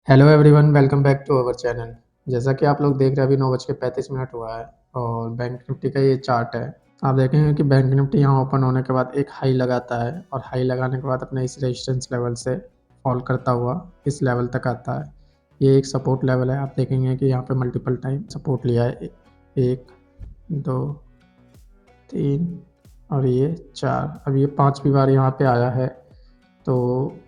Hello everyone, welcome back to our channel. जैसा कि आप लोग देख रहे हैं, अभी 9:35 हुआ है और बैंक निफ्टी का ये चार्ट है। आप देखेंगे कि बैंक निफ्टी यहाँ ओपन होने के बाद एक हाई लगाता है और हाई लगाने के बाद अपने इस रेजिस्टेंस लेवल से फॉल करता हुआ इस लेवल तक आता है। ये एक सपोर्ट लेवल है। आप देखेंगे कि यहाँ पे मल्टीपल टाइम सपोर्ट लिया है, 1, 2, 3 और ये 4। अब ये 5वीं बार यहाँ पे आया है, तो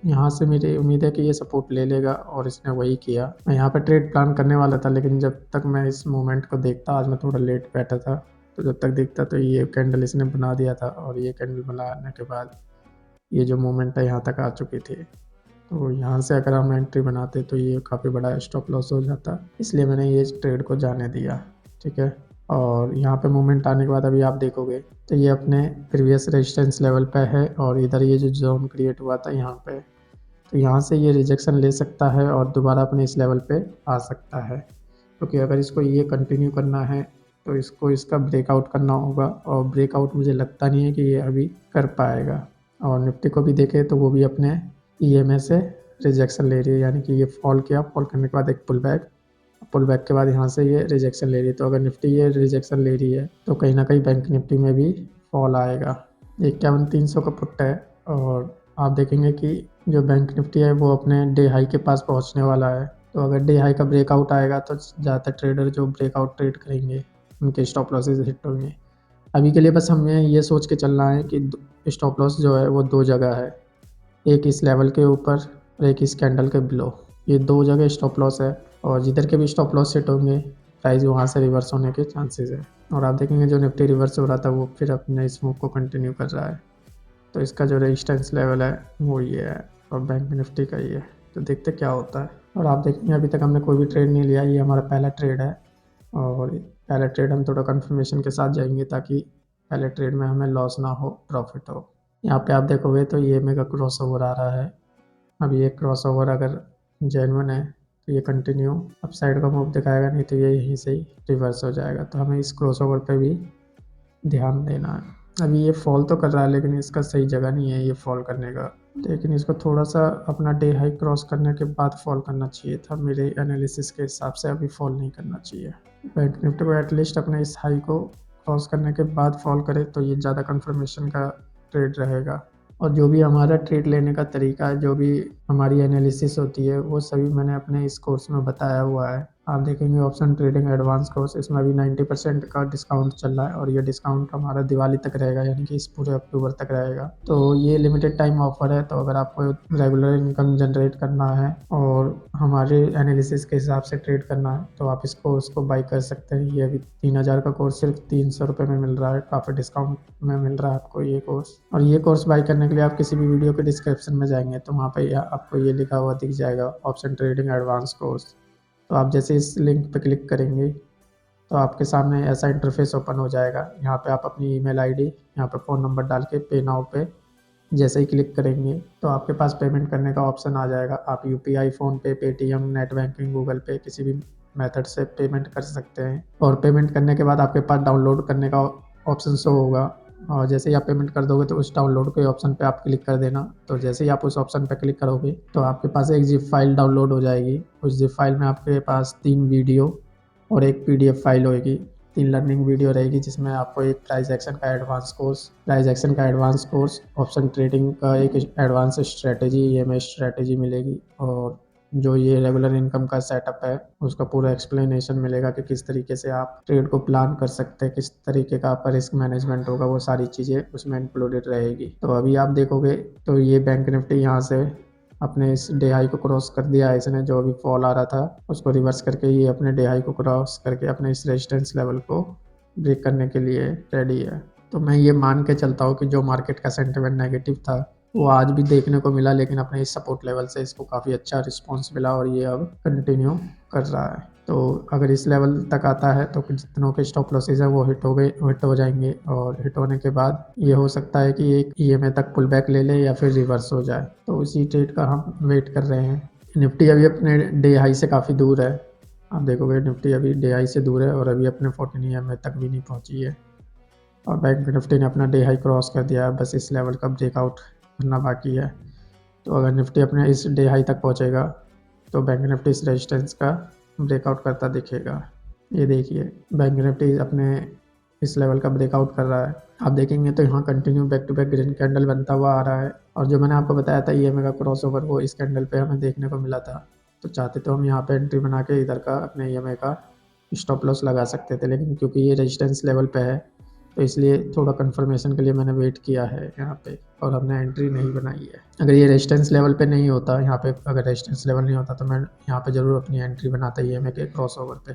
यहाँ से मेरी उम्मीद है कि ये सपोर्ट ले लेगा और इसने वही किया। मैं यहाँ पे ट्रेड प्लान करने वाला था, लेकिन जब तक मैं इस मूवमेंट को देखता, आज मैं थोड़ा लेट बैठा था, तो जब तक देखता तो ये कैंडल इसने बना दिया था और ये कैंडल बनाने के बाद ये जो मूवमेंट है यहाँ तक आ चुकी थी। तो यहाँ से अगर हम एंट्री बनाते तो ये काफ़ी बड़ा स्टॉप लॉस हो जाता, इसलिए मैंने ये ट्रेड को जाने दिया। ठीक है। और यहाँ पे मूवमेंट आने के बाद अभी आप देखोगे तो ये अपने प्रीवियस रेजिस्टेंस लेवल पे है और इधर ये जो जोन क्रिएट हुआ था यहाँ पे, तो यहाँ से ये रिजेक्शन ले सकता है और दोबारा अपने इस लेवल पे आ सकता है। क्योंकि अगर इसको ये कंटिन्यू करना है तो इसको इसका ब्रेकआउट करना होगा और ब्रेकआउट मुझे लगता नहीं है कि ये अभी कर पाएगा। और निफ्टी को भी देखे तो वो भी अपने ईएमए से रिजेक्शन ले रही है, यानी कि ये फॉल किया, फॉल करने के बाद एक पुल बैक के बाद यहाँ से ये रिजेक्शन ले रही है। तो अगर निफ्टी ये रिजेक्शन ले रही है तो कहीं ना कहीं बैंक निफ्टी में भी फॉल आएगा। 51,300 का पुट है और आप देखेंगे कि जो बैंक निफ्टी है वो अपने डे हाई के पास पहुंचने वाला है। तो अगर डे हाई का ब्रेकआउट आएगा तो ज़्यादातर ट्रेडर जो ब्रेकआउट ट्रेड करेंगे उनके स्टॉप लॉसेज हिट होंगे। अभी के लिए बस हमें ये सोच के चलना है कि स्टॉप लॉस जो है वो 2 जगह है, एक इस लेवल के ऊपर और एक इस कैंडल के बिलो। ये 2 जगह स्टॉप लॉस है और जिधर के भी स्टॉप लॉस सेट होंगे प्राइस वहाँ से रिवर्स होने के चांसेस है। और आप देखेंगे जो निफ्टी रिवर्स हो रहा था वो फिर अपने इस मूव को कंटिन्यू कर रहा है। तो इसका जो रेजिस्टेंस लेवल है वो ये है और बैंक निफ्टी का ये है। तो देखते क्या होता है। और आप देखेंगे अभी तक हमने कोई भी ट्रेड नहीं लिया, ये हमारा पहला ट्रेड है और पहले ट्रेड हम थोड़ा कंफर्मेशन के साथ जाएंगे ताकि पहले ट्रेड में हमें लॉस ना हो, प्रॉफिट हो। यहाँ पे आप देखोगे तो ये मेगा क्रॉस ओवर आ रहा है। अब ये क्रॉस ओवर अगर जेन्युइन है तो ये कंटिन्यू अप साइड का मूव दिखाएगा, नहीं तो ये यहीं से ही रिवर्स हो जाएगा। तो हमें इस क्रॉस ओवर पे भी ध्यान देना है। अभी ये फॉल तो कर रहा है लेकिन इसका सही जगह नहीं है ये फॉल करने का, लेकिन इसको थोड़ा सा अपना डे हाई क्रॉस करने के बाद फॉल करना चाहिए था। मेरे एनालिसिस के हिसाब से अभी फॉल नहीं करना चाहिए। बैंक निफ्टी को एटलीस्ट अपने इस हाई को क्रॉस करने के बाद फॉल करे तो ये ज़्यादा कंफर्मेशन का ट्रेड रहेगा। और जो भी हमारा ट्रेड लेने का तरीका है, जो भी हमारी एनालिसिस होती है, वो सभी मैंने अपने इस कोर्स में बताया हुआ है। आप देखेंगे ऑप्शन ट्रेडिंग एडवांस कोर्स, इसमें अभी 90% का डिस्काउंट चल रहा है और ये डिस्काउंट हमारा दिवाली तक रहेगा, यानी कि इस पूरे अक्टूबर तक रहेगा। तो ये लिमिटेड टाइम ऑफर है। तो अगर आपको रेगुलर इनकम जनरेट करना है और हमारे एनालिसिस के हिसाब से ट्रेड करना है तो आप इसको उसको बाई कर सकते हैं। ये अभी 3,000 का कोर्स सिर्फ 300 रुपये में मिल रहा है, काफ़ी डिस्काउंट में मिल रहा है आपको ये कोर्स। और ये कोर्स बाई करने के लिए आप किसी भी वीडियो के डिस्क्रिप्शन में जाएंगे तो वहाँ पर आपको ये लिखा हुआ दिख जाएगा, ऑप्शन ट्रेडिंग एडवांस कोर्स। तो आप जैसे इस लिंक पे क्लिक करेंगे तो आपके सामने ऐसा इंटरफेस ओपन हो जाएगा। यहाँ पे आप अपनी ईमेल आईडी, यहाँ पे फ़ोन नंबर डाल के पे नाउ पे जैसे ही क्लिक करेंगे तो आपके पास पेमेंट करने का ऑप्शन आ जाएगा। आप UPI, PhonePe, Paytm, net banking, Google पे किसी भी मेथड से पेमेंट कर सकते हैं। और पेमेंट करने के बाद आपके पास डाउनलोड करने का ऑप्शन शो होगा और जैसे ही आप पेमेंट कर दोगे तो उस डाउनलोड के ऑप्शन पे आप क्लिक कर देना। तो जैसे ही आप उस ऑप्शन पे क्लिक करोगे तो आपके पास एक जिप फाइल डाउनलोड हो जाएगी। उस जिप फाइल में आपके पास 3 वीडियो और एक पीडीएफ फाइल होगी, 3 लर्निंग वीडियो रहेगी, जिसमें आपको एक प्राइस एक्शन का एडवांस कोर्स, ऑप्शन ट्रेडिंग का एक एडवांस स्ट्रेटेजी, ईएमए स्ट्रेटेजी मिलेगी और जो ये रेगुलर इनकम का सेटअप है उसका पूरा एक्सप्लेनेशन मिलेगा कि किस तरीके से आप ट्रेड को प्लान कर सकते हैं, किस तरीके का आपका रिस्क मैनेजमेंट होगा, वो सारी चीज़ें उसमें इंक्लूडेड रहेगी। तो अभी आप देखोगे तो ये बैंक निफ्टी यहाँ से अपने इस डे हाई को क्रॉस कर दिया है इसने। जो अभी फॉल आ रहा था उसको रिवर्स करके ये अपने डे हाई को क्रॉस करके अपने इस रेजिस्टेंस लेवल को ब्रेक करने के लिए रेडी है। तो मैं ये मान के चलता हूँ कि जो मार्केट का सेंटिमेंट नेगेटिव था वो आज भी देखने को मिला, लेकिन अपने इस सपोर्ट लेवल से इसको काफ़ी अच्छा रिस्पॉन्स मिला और ये अब कंटिन्यू कर रहा है। तो अगर इस लेवल तक आता है तो जितनों के स्टॉप लॉसेज है वो हिट हो जाएंगे और हिट होने के बाद ये हो सकता है कि एक ईएमए तक पुल बैक ले ले या फिर रिवर्स हो जाए। तो उसी ट्रेड का हम वेट कर रहे हैं। निफ्टी अभी अपने डे हाई से काफ़ी दूर है। आप देखोगे निफ्टी अभी डे हाई से दूर है और अभी अपने 14 ईएमए तक भी नहीं पहुंची है और बैंक निफ्टी ने अपना डे हाई क्रॉस कर दिया है। बस इस लेवल का ब्रेकआउट करना बाकी है। तो अगर निफ्टी अपने इस डे हाई तक पहुंचेगा तो बैंक निफ्टी इस रेजिस्टेंस का ब्रेकआउट करता दिखेगा। ये देखिए बैंक निफ्टी अपने इस लेवल का ब्रेकआउट कर रहा है। आप देखेंगे तो यहाँ continue back to back green candle बनता हुआ आ रहा है, और जो मैंने आपको बताया था ईएमए का क्रॉसओवर, वो इस कैंडल पे हमें देखने को मिला था। तो चाहते तो हम यहाँ पे एंट्री बना के इधर का अपने ईएमए का स्टॉप लॉस लगा सकते थे, लेकिन क्योंकि ये रेजिस्टेंस लेवल पे है तो इसलिए थोड़ा कंफर्मेशन के लिए मैंने वेट किया है यहाँ पे, और हमने एंट्री नहीं बनाई है। अगर ये रेजिस्टेंस लेवल पे नहीं होता, यहाँ पे अगर रेजिस्टेंस लेवल नहीं होता तो मैं यहाँ पे ज़रूर अपनी एंट्री बनाता ईएमए के क्रॉसओवर पे।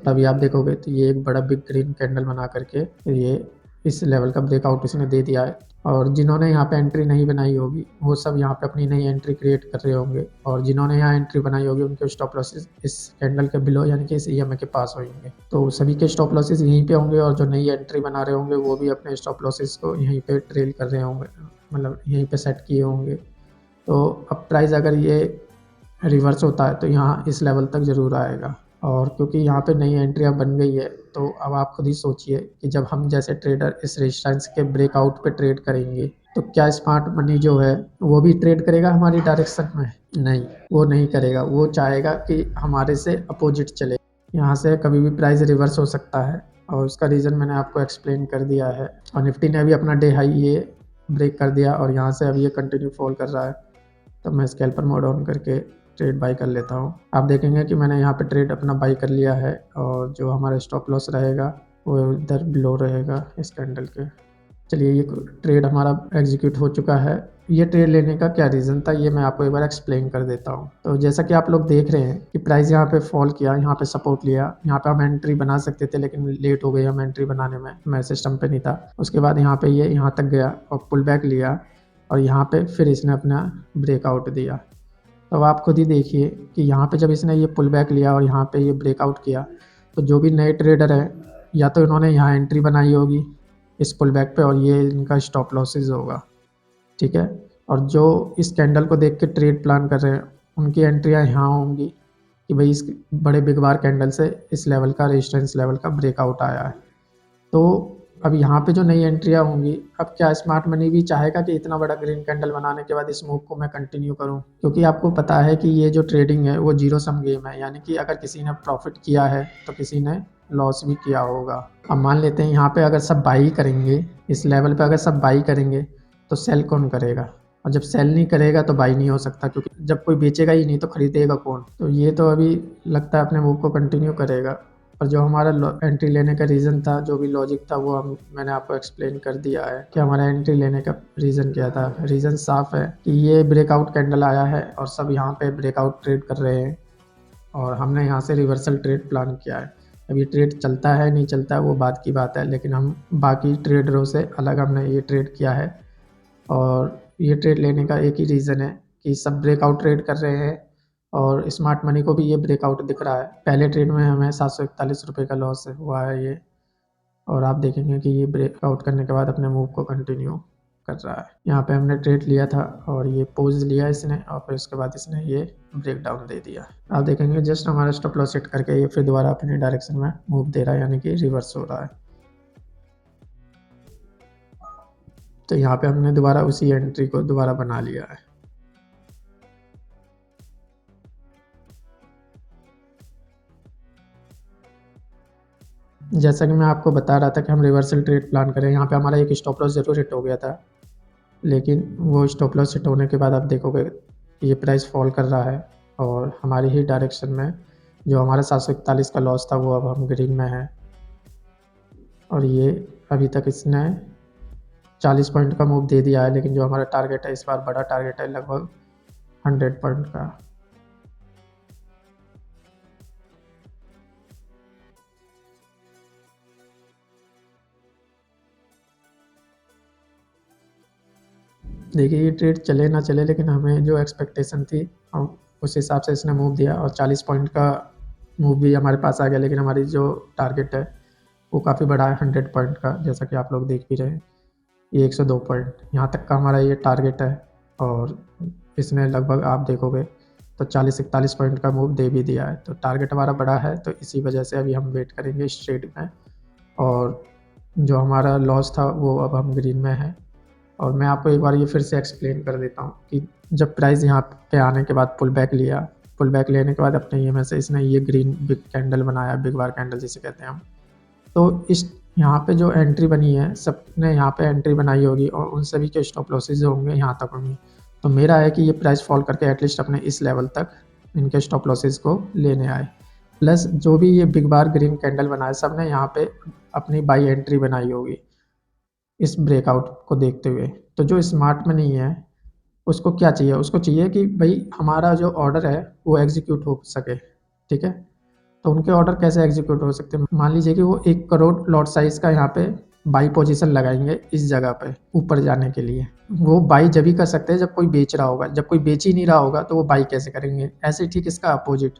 तभी आप देखोगे तो ये एक बड़ा बिग ग्रीन कैंडल बना करके ये इस लेवल का ब्रेकआउट इसने दे दिया है, और जिन्होंने यहाँ पे एंट्री नहीं बनाई होगी वो सब यहाँ पे अपनी नई एंट्री क्रिएट कर रहे होंगे, और जिन्होंने यहाँ एंट्री बनाई होगी उनके स्टॉप लॉसेस इस कैंडल के बिलो यानी कि इस ईएमए के पास होंगे। तो सभी के स्टॉप लॉसेस यहीं पे होंगे, और जो नई एंट्री बना रहे होंगे वो भी अपने स्टॉप लॉसेस को यहीं पे ट्रेल कर रहे होंगे, मतलब यहीं पे सेट किए होंगे। तो अब प्राइस अगर ये रिवर्स होता है तो यहाँ इस लेवल तक ज़रूर आएगा, और क्योंकि यहाँ पे नई एंट्रियाँ बन गई है तो अब आप खुद ही सोचिए कि जब हम जैसे ट्रेडर इस रेजिस्टेंस के ब्रेकआउट पे ट्रेड करेंगे तो क्या स्मार्ट मनी जो है वो भी ट्रेड करेगा हमारी डायरेक्शन में? नहीं, वो नहीं करेगा। वो चाहेगा कि हमारे से अपोजिट चले। यहाँ से कभी भी प्राइस रिवर्स हो सकता है, और उसका रीज़न मैंने आपको एक्सप्लेन कर दिया है। और निफ्टी ने अभी अपना डे हाई ये ब्रेक कर दिया, और यहाँ से अभी ये कंटिन्यू फॉल कर रहा है। तो मैं स्कैल्पर मोड ऑन करके ट्रेड बाई कर लेता हूँ। आप देखेंगे कि मैंने यहाँ पे ट्रेड अपना बाई कर लिया है, और जो हमारा स्टॉप लॉस रहेगा वो इधर बिलो रहेगा इस कैंडल के। चलिए ये ट्रेड हमारा एग्जीक्यूट हो चुका है। ये ट्रेड लेने का क्या रीज़न था ये मैं आपको एक बार एक्सप्लेन कर देता हूँ। तो जैसा कि आप लोग देख रहे हैं कि प्राइस यहाँ पे फॉल किया, यहाँ पे सपोर्ट लिया, यहाँ पे हम एंट्री बना सकते थे लेकिन लेट हो गई हम एंट्री बनाने में, मैं सिस्टम पे नहीं था। उसके बाद यहाँ पे ये यहाँ तक गया और पुल बैक लिया, और यहाँ पे फिर इसने अपना ब्रेकआउट दिया। तो आप खुद ही देखिए कि यहाँ पे जब इसने ये पुल बैक लिया और यहाँ पे ये ब्रेकआउट किया, तो जो भी नए ट्रेडर हैं या तो इन्होंने यहाँ एंट्री बनाई होगी इस पुल बैक पे, और ये इनका स्टॉप लॉसेस होगा, ठीक है। और जो इस कैंडल को देख के ट्रेड प्लान कर रहे हैं उनकी एंट्रियाँ यहाँ होंगी कि भाई इस बड़े बिग बार कैंडल से इस लेवल का रेजिस्टेंस लेवल का ब्रेकआउट आया है। तो अब यहाँ पे जो नई एंट्रियाँ होंगी, अब क्या स्मार्ट मनी भी चाहेगा कि इतना बड़ा ग्रीन कैंडल बनाने के बाद इस मूव को मैं कंटिन्यू करूँ? क्योंकि आपको पता है कि ये जो ट्रेडिंग है वो जीरो सम गेम है, यानी कि अगर किसी ने प्रॉफिट किया है तो किसी ने लॉस भी किया होगा। अब मान लेते हैं यहाँ पे अगर सब बाई करेंगे, इस लेवल पे अगर सब बाई करेंगे तो सेल कौन करेगा? और जब सेल नहीं करेगा तो बाई नहीं हो सकता, क्योंकि जब कोई बेचेगा ही नहीं तो खरीदेगा कौन? तो ये तो अभी लगता है अपने मूव को कंटिन्यू करेगा। और जो हमारा एंट्री लेने का रीज़न था, जो भी लॉजिक था, वो मैंने आपको एक्सप्लेन कर दिया है कि हमारा एंट्री लेने का रीज़न क्या था। रीज़न साफ है कि ये ब्रेकआउट कैंडल आया है और सब यहाँ पे ब्रेकआउट ट्रेड कर रहे हैं, और हमने यहाँ से रिवर्सल ट्रेड प्लान किया है। अब ये ट्रेड चलता है नहीं चलता है वो बात की बात है, लेकिन हम बाकी ट्रेडरों से अलग हमने ये ट्रेड किया है, और ये ट्रेड लेने का एक ही रीज़न है कि सब ब्रेकआउट ट्रेड कर रहे हैं, और स्मार्ट मनी को भी ये ब्रेकआउट दिख रहा है। पहले ट्रेड में हमें 741 रुपये का लॉस हुआ है ये, और आप देखेंगे कि ये ब्रेकआउट करने के बाद अपने मूव को कंटिन्यू कर रहा है। यहाँ पे हमने ट्रेड लिया था और ये पोज लिया इसने, और फिर उसके बाद इसने ये ब्रेक डाउन दे दिया। आप देखेंगे जस्ट हमारा स्टॉप लॉस सेट करके ये फिर दोबारा अपनी डायरेक्शन में मूव दे रहा है, यानी कि रिवर्स हो रहा है। तो यहाँ पे हमने दोबारा उसी एंट्री को दोबारा बना लिया है। जैसा कि मैं आपको बता रहा था कि हम रिवर्सल ट्रेड प्लान करें, यहाँ पे हमारा एक स्टॉप लॉस ज़रूर हिट हो गया था, लेकिन वो स्टॉप लॉस हिट होने के बाद आप देखोगे ये प्राइस फॉल कर रहा है, और हमारी ही डायरेक्शन में जो हमारा 741 का लॉस था वो अब हम ग्रीन में है। और ये अभी तक इसने 40 पॉइंट का मूव दे दिया है, लेकिन जो हमारा टारगेट है इस बार बड़ा टारगेट है, लगभग 100 पॉइंट का। देखिए ये ट्रेड चले ना चले, लेकिन हमें जो एक्सपेक्टेशन थी हम उस हिसाब से इसने मूव दिया, और 40 पॉइंट का मूव भी हमारे पास आ गया, लेकिन हमारी जो टारगेट है वो काफ़ी बड़ा है 100 पॉइंट का, जैसा कि आप लोग देख भी रहे हैं। ये 102 पॉइंट यहाँ तक का हमारा ये टारगेट है, और इसने लगभग आप देखोगे तो 40-41 पॉइंट का मूव दे भी दिया है। तो टारगेट हमारा बड़ा है, तो इसी वजह से अभी हम वेट करेंगे इस ट्रेड में, और जो हमारा लॉस था वो अब हम ग्रीन में है। और मैं आपको एक बार ये फिर से एक्सप्लेन कर देता हूँ कि जब प्राइस यहाँ पे आने के बाद पुल बैक लिया, पुल बैक लेने के बाद अपने ये में से इसने ये ग्रीन बिग कैंडल बनाया, बिग बार कैंडल जिसे कहते हैं हम। तो इस यहाँ पे जो एंट्री बनी है, सबने यहाँ पे एंट्री बनाई होगी और उन सभी के स्टॉप लॉसेस जो होंगे यहाँ तक होंगे। तो मेरा है कि ये प्राइस फॉल करके एटलीस्ट अपने इस लेवल तक इनके स्टॉप लॉसेस को लेने आए। प्लस जो भी ये बिग बार ग्रीन कैंडल बनाए, सब ने यहाँ पे अपनी बाई एंट्री बनाई होगी इस ब्रेकआउट को देखते हुए। तो जो स्मार्ट मनी है उसको क्या चाहिए, उसको चाहिए कि भाई हमारा जो ऑर्डर है वो एग्जीक्यूट हो सके, ठीक है। तो उनके ऑर्डर कैसे एग्जीक्यूट हो सकते हैं, मान लीजिए कि वो 1 करोड़ लॉट साइज का यहाँ पे बाई पोजीशन लगाएंगे इस जगह पे ऊपर जाने के लिए। वो बाई जब ही कर सकते हैं जब कोई बेच रहा होगा, जब कोई बेच ही नहीं रहा होगा तो वो बाई कैसे करेंगे। ऐसे ठीक इसका अपोजिट,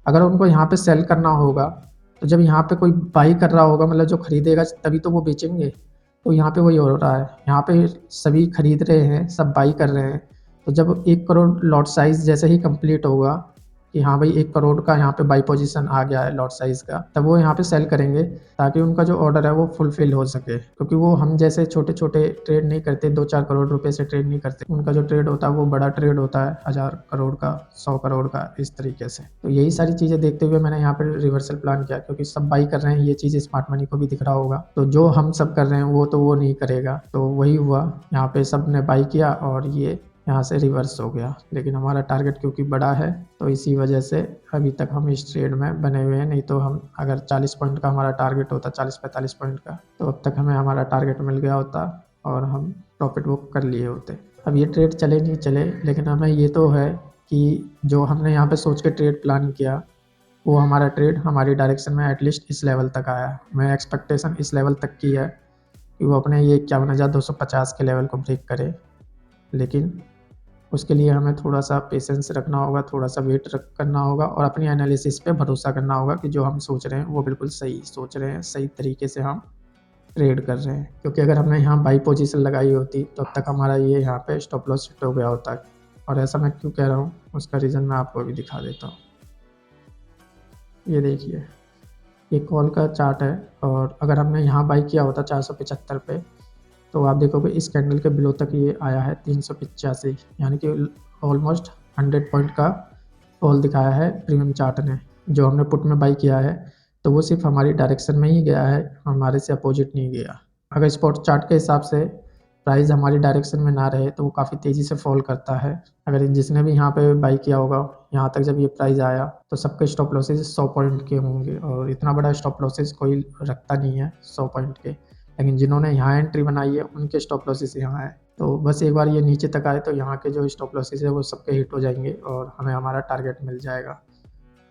अगर उनको यहाँ पे सेल करना होगा तो जब यहाँ पे कोई बाई कर रहा होगा, मतलब जो खरीदेगा तभी तो वो बेचेंगे। तो यहाँ पे वही हो रहा है, यहाँ पे सभी खरीद रहे हैं, सब बाई कर रहे हैं। तो जब 1 करोड़ लॉट साइज जैसे ही कंप्लीट होगा कि हाँ भाई 1 करोड़ का यहाँ पे बाई पोजीशन आ गया है लॉट साइज का, तब वो यहाँ पे सेल करेंगे ताकि उनका जो ऑर्डर है वो फुलफिल हो सके। क्योंकि वो हम जैसे छोटे छोटे ट्रेड नहीं करते, 2-4 करोड़ रुपए से ट्रेड नहीं करते। उनका जो ट्रेड होता है वो बड़ा ट्रेड होता है, 1000 करोड़ का, 100 करोड़ का, इस तरीके से। तो यही सारी चीज़ें देखते हुए मैंने यहाँ पर रिवर्सल प्लान किया, क्योंकि सब बाई कर रहे हैं, ये चीज़ स्मार्ट मनी को भी दिख रहा होगा। तो जो हम सब कर रहे हैं वो तो वो नहीं करेगा, तो वही हुआ, यहाँ पे सब ने बाई किया और ये यहाँ से रिवर्स हो गया। लेकिन हमारा टारगेट क्योंकि बड़ा है तो इसी वजह से अभी तक हम इस ट्रेड में बने हुए हैं। नहीं तो हम अगर 40 पॉइंट का हमारा टारगेट होता, 40-45 पॉइंट का, तो अब तक हमें हमारा टारगेट मिल गया होता और हम प्रॉफिट बुक कर लिए होते। अब ये ट्रेड चले नहीं चले, लेकिन हमें ये तो है कि जो हमने यहाँ पे सोच के ट्रेड प्लान किया वो हमारा ट्रेड हमारी डायरेक्शन में एटलीस्ट इस लेवल तक आया। मैं एक्सपेक्टेशन इस लेवल तक की है कि वो अपने ये 51,250 के लेवल को ब्रेक करे। लेकिन उसके लिए हमें थोड़ा सा पेशेंस रखना होगा, थोड़ा सा वेट करना होगा और अपनी एनालिसिस पे भरोसा करना होगा कि जो हम सोच रहे हैं वो बिल्कुल सही सोच रहे हैं, सही तरीके से हम ट्रेड कर रहे हैं। क्योंकि अगर हमने यहाँ बाई पोजीशन लगाई होती तो अब तक हमारा ये यहाँ पे स्टॉप लॉस हिट हो गया होता। और ऐसा मैं क्यों कह रहा हूँ उसका रीज़न मैं आपको भी दिखा देता हूँ। ये देखिए, ये कॉल का चार्ट है और अगर हमने यहाँ बाई किया होता 475 पे, तो आप देखोगे इस कैंडल के बिलो तक ये आया है 385, यानी कि ऑलमोस्ट 100 पॉइंट का फॉल दिखाया है प्रीमियम चार्ट ने। जो हमने पुट में बाई किया है तो वो सिर्फ हमारी डायरेक्शन में ही गया है, हमारे से अपोजिट नहीं गया। अगर स्पॉट चार्ट के हिसाब से प्राइस हमारी डायरेक्शन में ना रहे तो वो काफ़ी तेज़ी से फॉल करता है। अगर जिसने भी यहाँ पे बाई किया होगा, यहाँ तक जब ये प्राइस आया तो सबके स्टॉप लॉसेज 100 पॉइंट के होंगे और इतना बड़ा स्टॉप लॉसेज कोई रखता नहीं है 100 पॉइंट के। लेकिन जिन्होंने यहाँ एंट्री बनाई है उनके स्टॉप लॉसेस यहाँ है। तो बस एक बार ये नीचे तक आए तो यहाँ के जो स्टॉप लॉसेस है वो सबके हिट हो जाएंगे और हमें हमारा टारगेट मिल जाएगा।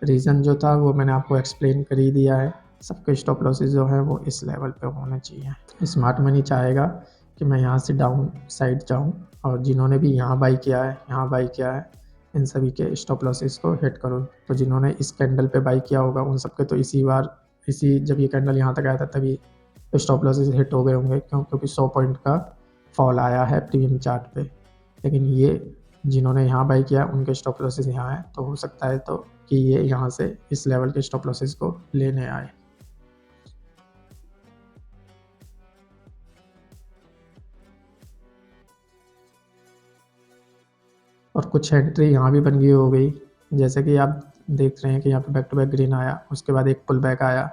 रीज़न जो था वो मैंने आपको एक्सप्लेन कर ही दिया है। सबके स्टॉप लॉसेस जो है वो इस लेवल पे होने चाहिए। स्मार्ट मनी चाहेगा कि मैं यहाँ से डाउन साइड जाऊँ और जिन्होंने भी यहाँ बाई किया है, यहाँ बाई किया है, इन सभी के स्टॉप लॉसेस को हिट करूँ। तो जिन्होंने इस कैंडल पे बाई किया होगा उन सबके तो इसी जब ये कैंडल यहाँ तक आया था तभी स्टॉप लॉसेस हिट हो गए होंगे, क्योंकि 100 पॉइंट का फॉल आया है प्रीमियम चार्ट पे। लेकिन ये जिन्होंने यहाँ बाई किया उनके स्टॉप लॉसेस यहाँ है, तो हो सकता है तो कि ये यहाँ से इस लेवल के स्टॉप लॉसेस को लेने आए। और कुछ एंट्री यहाँ भी बन गई हो गई, जैसे कि आप देख रहे हैं कि यहाँ पे बैक टू बैक ग्रीन आया, उसके बाद एक पुल बैक आया।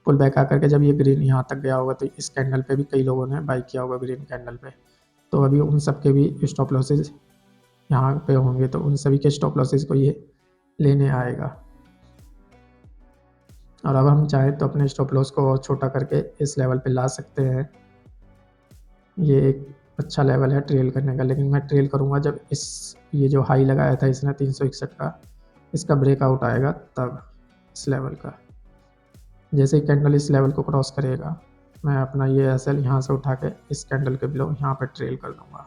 पुल बैक आकर के जब ये ग्रीन यहाँ तक गया होगा तो इस कैंडल पे भी कई लोगों ने बाई किया होगा ग्रीन कैंडल पे। तो अभी उन सब के भी स्टॉप लॉसेज यहाँ पे होंगे, तो उन सभी के स्टॉप लॉसेज को ये लेने आएगा। और अब हम चाहें तो अपने स्टॉप लॉस को और छोटा करके इस लेवल पे ला सकते हैं। ये एक अच्छा लेवल है ट्रेल करने का, लेकिन मैं ट्रेल करूँगा जब ये जो हाई लगाया था इसने 361 का, इसका ब्रेकआउट आएगा तब इस लेवल का। जैसे ही कैंडल इस लेवल को क्रॉस करेगा मैं अपना ये एसएल यहाँ से उठा के इस कैंडल के बिलो यहाँ पर ट्रेल कर दूँगा।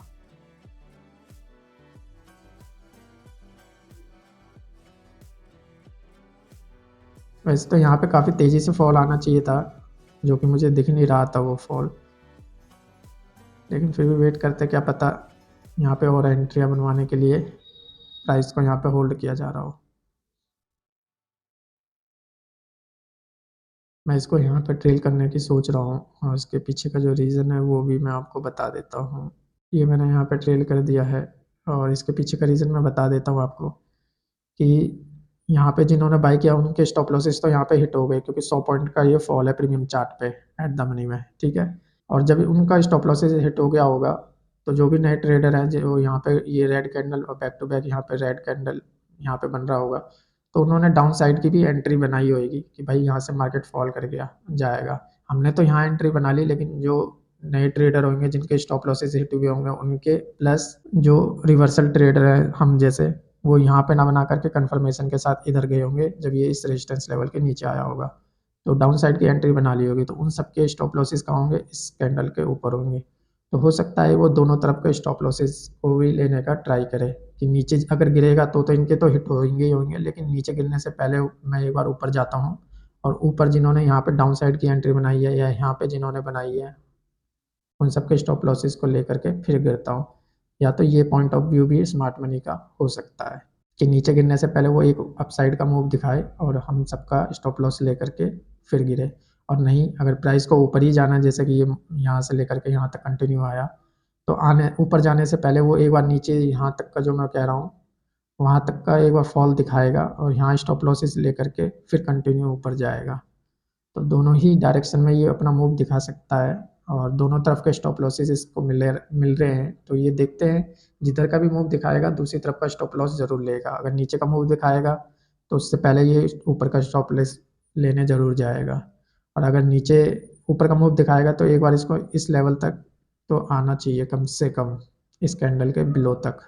वैसे तो यहाँ पे काफ़ी तेज़ी से फॉल आना चाहिए था, जो कि मुझे दिख नहीं रहा था वो फॉल, लेकिन फिर भी वेट करते, क्या पता यहाँ पे और एंट्रियाँ बनवाने के लिए प्राइस को यहाँ पे होल्ड किया जा रहा हो। मैं इसको यहाँ पे ट्रेल करने की सोच रहा हूँ और इसके पीछे का जो रीज़न है वो भी मैं आपको बता देता हूँ। ये मैंने यहाँ पे ट्रेल कर दिया है और इसके पीछे का रीज़न मैं बता देता हूँ आपको कि यहाँ पे जिन्होंने बाई किया उनके स्टॉप लॉसेस तो यहाँ पे हिट हो गए, क्योंकि 100 पॉइंट का ये फॉल है प्रीमियम चार्ट पे एट द मनी में, ठीक है। और जब उनका स्टॉप लॉसेस हिट हो गया होगा, तो जो भी नए ट्रेडर हैं जो यहाँ पे ये रेड कैंडल और बैक टू बैक यहाँ पे रेड कैंडल यहाँ पे बन रहा होगा, तो उन्होंने डाउन साइड की भी एंट्री बनाई होगी कि भाई यहाँ से मार्केट फॉल कर गया जाएगा। हमने तो यहाँ एंट्री बना ली, लेकिन जो नए ट्रेडर होंगे जिनके स्टॉप लॉसेस हिट हुए होंगे उनके, प्लस जो रिवर्सल ट्रेडर है हम जैसे, वो यहाँ पे ना बना करके कंफर्मेशन के साथ इधर गए होंगे जब ये इस रेजिस्टेंस लेवल के नीचे आया होगा, तो डाउन साइड की एंट्री बना ली होगी, तो उन सबके स्टॉप लॉसेस कहाँ होंगे, इस कैंडल के ऊपर होंगे। तो हो सकता है वो दोनों तरफ के स्टॉप लॉसेस को भी लेने का ट्राई करे कि नीचे अगर गिरेगा तो इनके तो हिट होंगे ही होंगे, लेकिन नीचे गिरने से पहले मैं एक बार ऊपर जाता हूँ, और ऊपर जिन्होंने यहाँ पे डाउन साइड की एंट्री बनाई है या यहाँ पे जिन्होंने बनाई है उन सबके स्टॉप लॉसेस को लेकर के फिर गिरता हूँ। या तो ये पॉइंट ऑफ व्यू भी स्मार्ट मनी का हो सकता है कि नीचे गिरने से पहले वो एक अपसाइड का मूव दिखाए और हम सबका स्टॉप लॉस लेकर के फिर गिरे। और नहीं, अगर प्राइस को ऊपर ही जाना है, जैसे कि ये यहाँ से लेकर के यहाँ तक कंटिन्यू आया, तो आने ऊपर जाने से पहले वो एक बार नीचे यहाँ तक का जो मैं कह रहा हूँ वहाँ तक का एक बार फॉल दिखाएगा और यहाँ स्टॉप लॉसेस लेकर के फिर कंटिन्यू ऊपर जाएगा। तो दोनों ही डायरेक्शन में ये अपना मूव दिखा सकता है और दोनों तरफ के स्टॉप लॉसेस इसको मिल रहे हैं, तो ये देखते हैं जिधर का भी मूव दिखाएगा दूसरी तरफ का स्टॉप लॉस जरूर लेगा। अगर नीचे का मूव दिखाएगा तो उससे पहले ये ऊपर का स्टॉप लॉस लेने जरूर जाएगा, और अगर नीचे ऊपर का मूव दिखाएगा तो एक बार इसको इस लेवल तक तो आना चाहिए कम से कम, इस कैंडल के बिलो तक,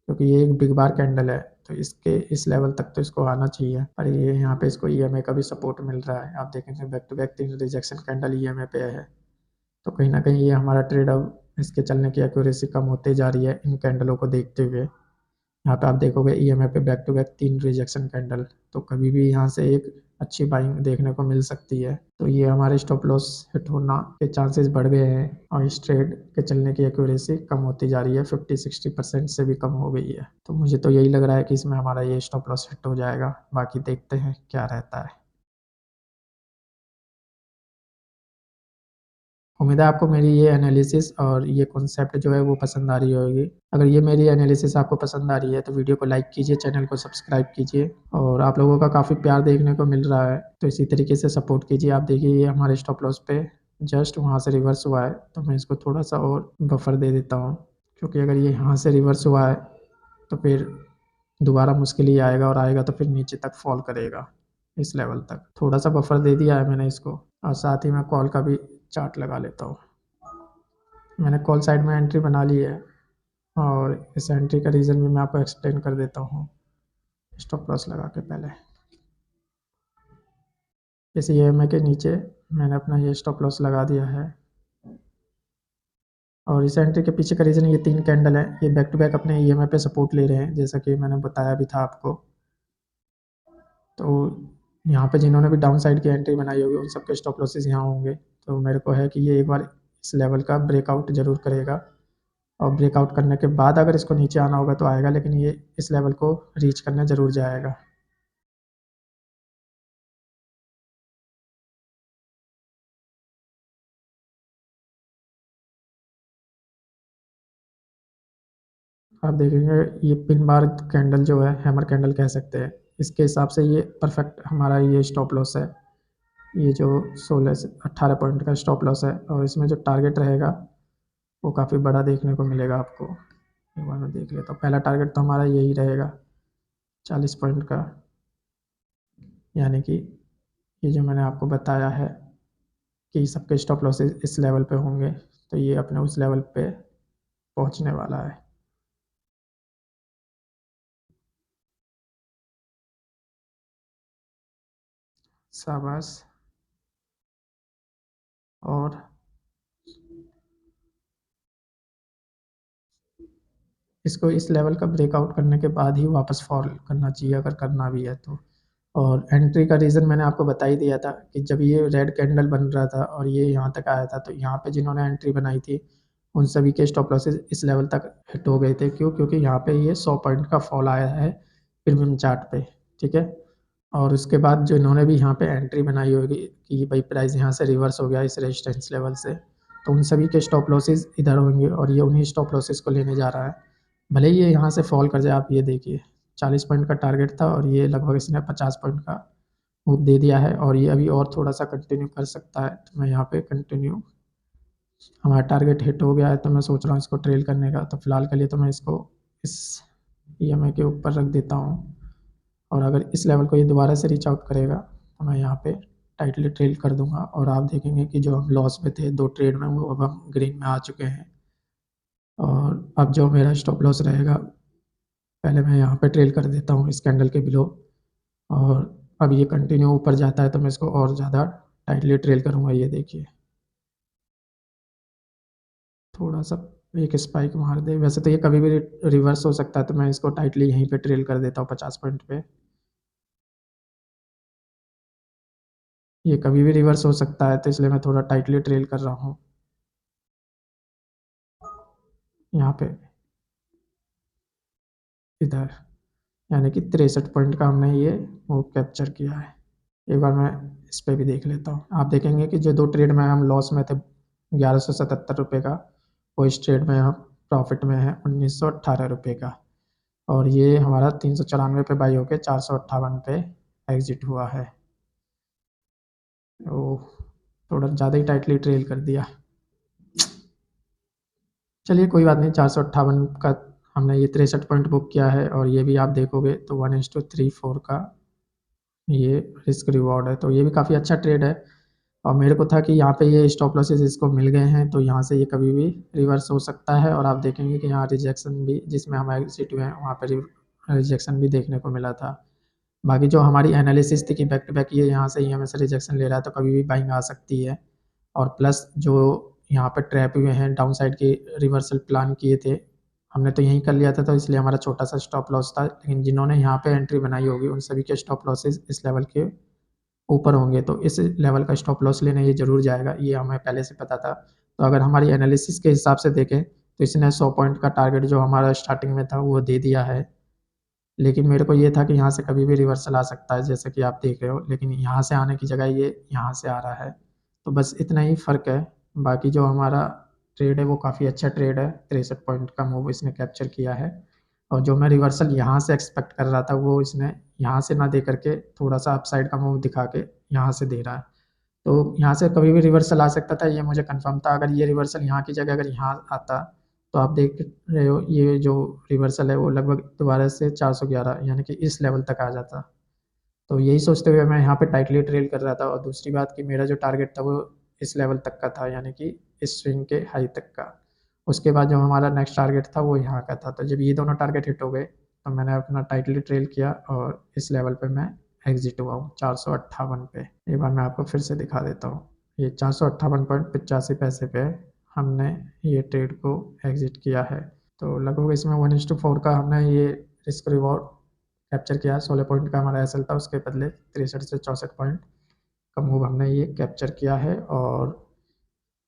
क्योंकि ये एक बिग बार कैंडल है, तो इसके इस लेवल तक तो इसको आना चाहिए। पर ये यहाँ पे इसको ईएमए का भी सपोर्ट मिल रहा है, आप देखेंगे back to back 3 rejection candle EMA पे है, तो कहीं ना कहीं ये हमारा ट्रेड अब इसके चलने की एक्यूरेसी कम होते जा रही है इन कैंडलों को देखते हुए। यहाँ पे आप देखोगे ईएमए पे back to back 3 rejection candle, तो कभी भी यहाँ से एक अच्छी बाइंग देखने को मिल सकती है। तो ये हमारे स्टॉप लॉस हिट होना के चांसेस बढ़ गए हैं और इस ट्रेड के चलने की एक्यूरेसी कम होती जा रही है, 50-60% से भी कम हो गई है। तो मुझे तो यही लग रहा है कि इसमें हमारा ये स्टॉप लॉस हिट हो जाएगा, बाकी देखते हैं क्या रहता है। उम्मीद है आपको मेरी ये एनालिसिस और ये कॉन्सेप्ट जो है वो पसंद आ रही होगी। अगर ये मेरी एनालिसिस आपको पसंद आ रही है तो वीडियो को लाइक कीजिए, चैनल को सब्सक्राइब कीजिए, और आप लोगों का काफ़ी प्यार देखने को मिल रहा है तो इसी तरीके से सपोर्ट कीजिए। आप देखिए ये हमारे स्टॉप लॉस पे जस्ट वहाँ से रिवर्स हुआ है, तो मैं इसको थोड़ा सा और बफर दे देता हूँ, क्योंकि अगर ये यहाँ से रिवर्स हुआ है तो फिर दोबारा मुश्किल ही आएगा, और आएगा तो फिर नीचे तक फॉल करेगा इस लेवल तक। थोड़ा सा बफर दे दिया है मैंने इसको, और साथ ही मैं कॉल का भी चार्ट लगा लेता हूँ। मैंने कॉल साइड में एंट्री बना ली है, और इस एंट्री का रीज़न भी मैं आपको एक्सप्लेन कर देता हूँ स्टॉप लॉस लगा के पहले। इस ईएमए के नीचे मैंने अपना ये स्टॉप लॉस लगा दिया है, और इस एंट्री के पीछे का रीज़न ये 3 कैंडल है, ये बैक टू बैक अपने ईएमए पे सपोर्ट ले रहे हैं, जैसा कि मैंने बताया भी था आपको। तो यहाँ पे जिन्होंने भी डाउन साइड की एंट्री बनाई होगी उन सबके स्टॉप लॉसेस यहाँ होंगे, तो मेरे को है कि ये एक बार इस लेवल का ब्रेकआउट जरूर करेगा, और ब्रेकआउट करने के बाद अगर इसको नीचे आना होगा तो आएगा, लेकिन ये इस लेवल को रीच करने ज़रूर जाएगा। आप देखेंगे ये पिन बार कैंडल जो है, हैमर कैंडल कह सकते हैं, इसके हिसाब से ये परफेक्ट हमारा ये स्टॉप लॉस है। ये जो 16 से 18 पॉइंट का स्टॉप लॉस है, और इसमें जो टारगेट रहेगा वो काफ़ी बड़ा देखने को मिलेगा आपको। एक बार मैं देख लेता हूँ, पहला टारगेट तो हमारा यही रहेगा 40 पॉइंट का, यानी कि ये जो मैंने आपको बताया है कि सबके स्टॉप लॉसेस इस लेवल पे होंगे, तो ये अपने उस लेवल पे पहुंचने वाला है। शाबाश। और इसको इस लेवल का ब्रेकआउट करने के बाद ही वापस फॉल करना चाहिए, अगर करना भी है तो। और एंट्री का रीज़न मैंने आपको बता ही दिया था कि जब ये रेड कैंडल बन रहा था और ये यहाँ तक आया था, तो यहाँ पे जिन्होंने एंट्री बनाई थी उन सभी के स्टॉप लॉसेस इस लेवल तक हिट हो गए थे। क्यों? क्योंकि यहाँ पे ये 100 पॉइंट का फॉल आया है प्रीमियम चार्ट पे, ठीक है। और उसके बाद जो इन्होंने भी यहाँ पे एंट्री बनाई होगी कि भाई प्राइस यहाँ से रिवर्स हो गया इस रेजिस्टेंस लेवल से, तो उन सभी के स्टॉप लॉसेस इधर होंगे और ये उन्हीं स्टॉप लॉसेस को लेने जा रहा है। भले ही ये यहाँ से फॉल कर जाए, आप ये देखिए 40 पॉइंट का टारगेट था और ये लगभग इसने 50 पॉइंट का मूव दे दिया है और ये अभी और थोड़ा सा कंटिन्यू कर सकता है। तो मैं यहाँ पे कंटिन्यू, हमारा टारगेट हिट हो गया है तो मैं सोच रहा हूँ इसको ट्रेल करने का। तो फिलहाल के लिए तो मैं इसको इस EMI के ऊपर रख देता हूँ और अगर इस लेवल को ये दोबारा से रीच आउट करेगा तो मैं यहाँ पे टाइटली ट्रेल कर दूंगा और आप देखेंगे कि जो हम लॉस में थे 2 ट्रेड में, वो अब हम ग्रीन में आ चुके हैं। और अब जो मेरा स्टॉप लॉस रहेगा, पहले मैं यहाँ पे ट्रेल कर देता हूँ इस कैंडल के बिलो, और अब ये कंटिन्यू ऊपर जाता है तो मैं इसको और ज़्यादा टाइटली ट्रेल करूँगा। ये देखिए थोड़ा सा एक स्पाइक मार दे, वैसे तो ये कभी भी रिवर्स हो सकता है तो मैं इसको टाइटली यहीं पे ट्रेल कर देता हूँ 50 पॉइंट पे। ये कभी भी रिवर्स हो सकता है तो इसलिए मैं थोड़ा टाइटली ट्रेल कर रहा हूँ यहाँ पे इधर, यानी कि 63 पॉइंट का हमने ये मूव कैप्चर किया है। एक बार मैं इस पे भी देख लेता हूँ। आप देखेंगे कि जो 2 ट्रेड में हम लॉस में थे 1177 रुपये का, वो इस ट्रेड में हम प्रॉफिट में है 1918 रुपये का। और ये हमारा 394 पे बाई होके 458 पे एग्जिट हुआ है। ओह, थोड़ा ज़्यादा ही टाइटली ट्रेल कर दिया। चलिए कोई बात नहीं, 458 का हमने ये 63 पॉइंट बुक किया है और ये भी आप देखोगे तो 1:34 का ये रिस्क रिवॉर्ड है, तो ये भी काफ़ी अच्छा ट्रेड है। और मेरे को था कि यहाँ पे ये स्टॉप लॉसेस इसको मिल गए हैं तो यहाँ से ये कभी भी रिवर्स हो सकता है। और आप देखेंगे कि यहाँ रिजेक्शन भी, जिसमें हम एग्जिट हुए हैं वहाँ पे रिजेक्शन भी देखने को मिला था। बाकी जो हमारी एनालिसिस थी कि बैक टू बैक ये यहाँ से EMI से रिजेक्शन ले रहा है तो कभी भी बाइंग आ सकती है। और प्लस जो यहाँ पे ट्रैप हुए हैं डाउन साइड के रिवर्सल प्लान किए थे, हमने तो यहीं कर लिया था तो इसलिए हमारा छोटा सा स्टॉप लॉस था। लेकिन जिन्होंने यहाँ पे एंट्री बनाई होगी उन सभी के स्टॉप लॉसेस इस लेवल के ऊपर होंगे, तो इस लेवल का स्टॉप लॉस लेने ये ज़रूर जाएगा, ये हमें पहले से पता था। तो अगर हमारी एनालिसिस के हिसाब से देखें तो इसने 100 पॉइंट का टारगेट जो हमारा स्टार्टिंग में था वो दे दिया है। लेकिन मेरे को ये था कि यहाँ से कभी भी रिवर्सल आ सकता है जैसे कि आप देख रहे हो, लेकिन यहाँ से आने की जगह ये यहाँ से आ रहा है। तो बस इतना ही फ़र्क है। बाकी जो हमारा ट्रेड है वो काफ़ी अच्छा ट्रेड है, 63 पॉइंट का मूव इसने कैप्चर किया है। और जो मैं रिवर्सल यहाँ से एक्सपेक्ट कर रहा था वो इसने यहाँ से ना दे करके थोड़ा सा अपसाइड का मूव दिखा के यहाँ से दे रहा है। तो यहाँ से कभी भी रिवर्सल आ सकता था, ये मुझे कंफर्म था। अगर ये रिवर्सल यहाँ की जगह अगर यहाँ आता तो आप देख रहे हो ये जो रिवर्सल है वो लगभग दोबारा से 411 यानी कि इस लेवल तक आ जाता। तो यही सोचते हुए मैं यहाँ पे टाइटली ट्रेल कर रहा था। और दूसरी बात कि मेरा जो टारगेट था वो इस लेवल तक का था, यानी कि इस स्विंग के हाई तक का। उसके बाद जो हमारा नेक्स्ट टारगेट था वो यहाँ का था। तो जब ये दोनों टारगेट हिट हो गए तो मैंने अपना टाइटली ट्रेल किया और इस लेवल पे मैं एग्जिट हुआ हूँ 458 पे। एक बार मैं आपको फिर से दिखा देता हूँ। ये 458.85 पे हमने ये ट्रेड को एग्जिट किया है। तो लगभग इसमें 1:4 का हमने ये रिस्क रिवॉर्ड कैप्चर किया। 16 पॉइंट का हमारा एसएल था, उसके बदले 63 से 64 पॉइंट का मूव हमने ये कैप्चर किया है। और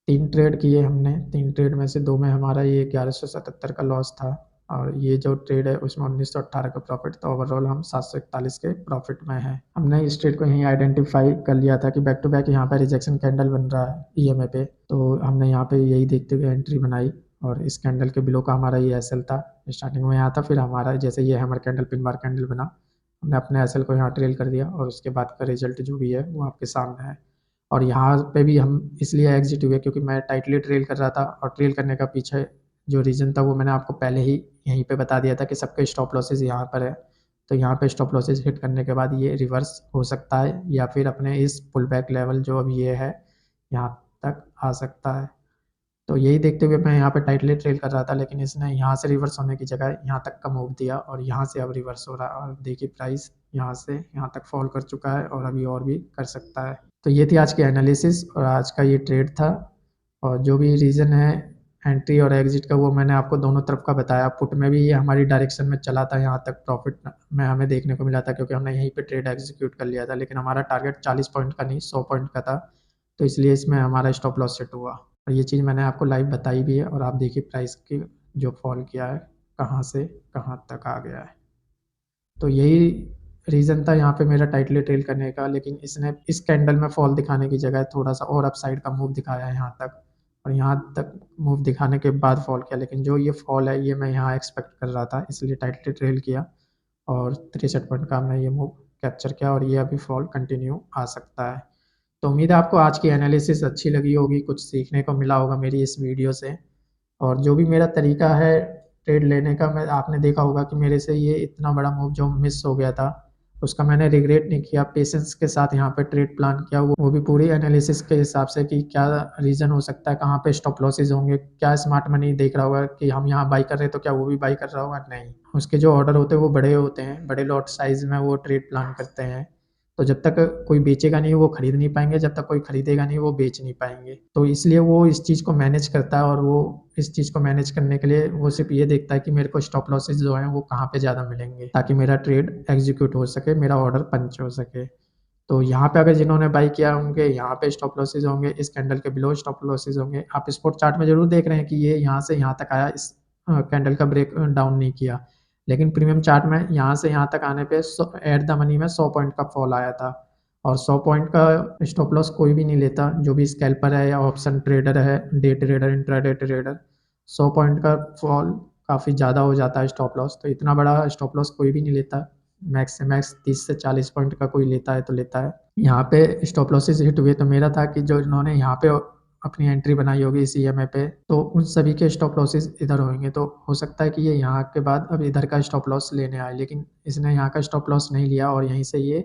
3 ट्रेड किए हमने, 3 ट्रेड में से 2 में हमारा ये 1177 का लॉस था और ये जो ट्रेड है उसमें 1918 का प्रॉफिट। तो ओवरऑल हम 741 के प्रॉफिट में हैं। हमने इस ट्रेड को यहीं आइडेंटिफाई कर लिया था कि बैक टू बैक यहाँ पे रिजेक्शन कैंडल बन रहा है EMI पे, तो हमने यहाँ पे यही देखते हुए एंट्री बनाई। और इस कैंडल के बिलो का हमारा ये एसएल था, स्टार्टिंग में यहाँ था, फिर हमारा जैसे ये hammer candle pin bar candle बना, हमने अपने एसएल को यहाँ ट्रेल कर दिया और उसके बाद का रिजल्ट जो भी है वो आपके सामने है। और यहाँ पे भी हम इसलिए एग्जिट हुए क्योंकि मैं टाइटली ट्रेल कर रहा था और ट्रेल करने का पीछे जो रीज़न था वो मैंने आपको पहले ही यहीं पे बता दिया था कि सबके स्टॉप लॉसेस यहाँ पर है। तो यहाँ पे स्टॉप लॉसेस हिट करने के बाद ये रिवर्स हो सकता है या फिर अपने इस पुल बैक लेवल जो अभी ये है यहाँ तक आ सकता है। तो यही देखते हुए मैं यहाँ पे टाइटली ट्रेल कर रहा था, लेकिन इसने यहाँ से रिवर्स होने की जगह यहाँ तक का मूव दिया और यहाँ से अब रिवर्स हो रहा है। और देखिए प्राइस यहाँ से यहाँ तक फॉल कर चुका है और अभी और भी कर सकता है। तो ये थी आज की एनालिसिस और आज का ये ट्रेड था। और जो भी रीज़न है एंट्री और एग्जिट का वो मैंने आपको दोनों तरफ का बताया। पुट में भी ये हमारी डायरेक्शन में चला था, यहाँ तक प्रॉफिट में हमें देखने को मिला था क्योंकि हमने यहीं पे ट्रेड एग्जीक्यूट कर लिया था। लेकिन हमारा टारगेट 40 पॉइंट का नहीं 100 पॉइंट का था, तो इसलिए इसमें हमारा स्टॉप लॉस सेट हुआ। और ये चीज़ मैंने आपको लाइव बताई भी है। और आप देखिए प्राइस की जो फॉल किया है कहाँ से कहाँ तक आ गया है। तो यही रीज़न था यहाँ पे मेरा टाइटली ट्रेल करने का। लेकिन इसने इस कैंडल में फॉल दिखाने की जगह थोड़ा सा और अपसाइड का मूव दिखाया है यहाँ तक, और यहाँ तक मूव दिखाने के बाद फॉल किया। लेकिन जो ये फॉल है ये मैं यहाँ एक्सपेक्ट कर रहा था, इसलिए टाइटली ट्रेल किया और 63 पॉइंट का हमने ये मूव कैप्चर किया और ये अभी फॉल कंटिन्यू आ सकता है। तो उम्मीद है आपको आज की एनालिसिस अच्छी लगी होगी, कुछ सीखने को मिला होगा मेरी इस वीडियो से। और जो भी मेरा तरीका है ट्रेड लेने का, मैं आपने देखा होगा कि मेरे से ये इतना बड़ा मूव जो मिस हो गया था उसका मैंने रिग्रेट नहीं किया, पेशेंस के साथ यहाँ पे ट्रेड प्लान किया, वो भी पूरी एनालिसिस के हिसाब से कि क्या रीज़न हो सकता है, कहाँ पे स्टॉप लॉसेज होंगे, क्या स्मार्ट मनी देख रहा होगा कि हम यहाँ बाई कर रहे हैं तो क्या वो भी बाई कर रहा होगा, नहीं। उसके जो ऑर्डर होते हैं वो बड़े होते हैं, बड़े लॉट साइज में वो ट्रेड प्लान करते हैं। तो जब तक कोई बेचेगा नहीं वो खरीद नहीं पाएंगे, जब तक कोई खरीदेगा नहीं वो बेच नहीं पाएंगे। तो इसलिए वो इस चीज़ को मैनेज करता है और वो इस चीज़ को मैनेज करने के लिए वो सिर्फ ये देखता है कि मेरे को स्टॉप लॉसेस जो हैं वो कहाँ पे ज़्यादा मिलेंगे, ताकि मेरा ट्रेड एग्जीक्यूट हो सके, मेरा ऑर्डर पंच हो सके। तो यहाँ पे अगर जिन्होंने बाई किया उनके यहाँ पे स्टॉप लॉसेज होंगे, इस कैंडल के बिलो स्टॉप लॉसेज होंगे। आप स्पॉट चार्ट में जरूर देख रहे हैं कि ये यहाँ से यहाँ तक आया, इस कैंडल का ब्रेक डाउन नहीं किया, लेकिन प्रीमियम चार्ट में यहाँ से यहाँ तक आने पे एट द मनी में 100 पॉइंट का फॉल आया था। और 100 पॉइंट का स्टॉप लॉस कोई भी नहीं लेता, जो भी स्कैल्पर है या ऑप्शन ट्रेडर है, day trader, intraday trader. 100 point का फॉल काफ़ी ज़्यादा हो जाता है स्टॉप लॉस, तो इतना बड़ा स्टॉप लॉस कोई भी नहीं लेता। मैक्स से मैक्स 30 से 40 पॉइंट का कोई लेता है तो लेता है। यहाँ पे स्टॉप लॉसेस हिट हुए तो मेरा था कि जो इन्होंने यहाँ पे अपनी एंट्री बनाई होगी इस ईएमए पे, तो उन सभी के स्टॉप लॉसेस इधर होंगे। तो हो सकता है कि ये यहाँ के बाद अब इधर का स्टॉप लॉस लेने आए, लेकिन इसने यहाँ का स्टॉप लॉस नहीं लिया और यहीं से ये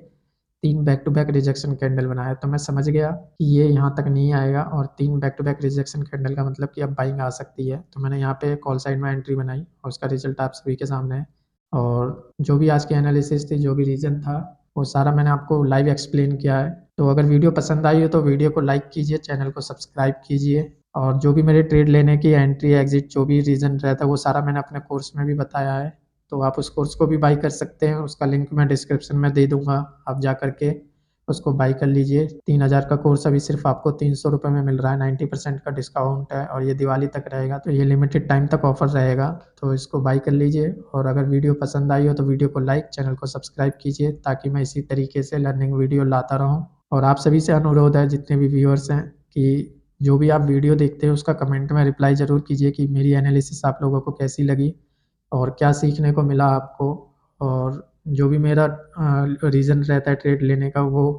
3 back to back rejection candle बनाया। तो मैं समझ गया कि ये यहाँ तक नहीं आएगा और 3 back to back rejection candle का मतलब कि अब बाइंग आ सकती है। तो मैंने यहाँ पे कॉल साइड में एंट्री बनाई और उसका रिजल्ट आप सभी के सामने है। और जो भी आज की एनालिसिस थी, जो भी रीज़न था, वो सारा मैंने आपको लाइव एक्सप्लेन किया है। तो अगर वीडियो पसंद आई हो तो वीडियो को लाइक कीजिए, चैनल को सब्सक्राइब कीजिए। और जो भी मेरे ट्रेड लेने की एंट्री एग्जिट जो भी रीज़न रहता है वो सारा मैंने अपने कोर्स में भी बताया है। तो आप उस कोर्स को भी बाई कर सकते हैं, उसका लिंक मैं डिस्क्रिप्शन में दे दूंगा, आप जा करके उसको बाई कर लीजिए। 3000 का कोर्स अभी सिर्फ आपको 300 रुपये में मिल रहा है, 90% का डिस्काउंट है और ये दिवाली तक रहेगा, तो ये लिमिटेड टाइम तक ऑफर रहेगा। तो इसको बाई कर लीजिए। और अगर वीडियो पसंद आई हो तो वीडियो को लाइक, चैनल को सब्सक्राइब कीजिए, ताकि मैं इसी तरीके से लर्निंग वीडियो लाता रहूँ। और आप सभी से अनुरोध है, जितने भी व्यूअर्स हैं, कि जो भी आप वीडियो देखते हैं उसका कमेंट में रिप्लाई ज़रूर कीजिए कि मेरी एनालिसिस आप लोगों को कैसी लगी और क्या सीखने को मिला आपको। और जो भी मेरा रीज़न रहता है ट्रेड लेने का, वो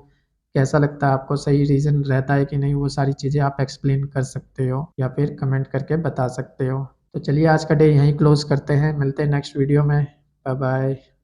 कैसा लगता है आपको, सही रीज़न रहता है कि नहीं, वो सारी चीज़ें आप एक्सप्लेन कर सकते हो या फिर कमेंट करके बता सकते हो। तो चलिए आज का डे यहीं क्लोज़ करते हैं, मिलते हैं नेक्स्ट वीडियो में। Bye bye.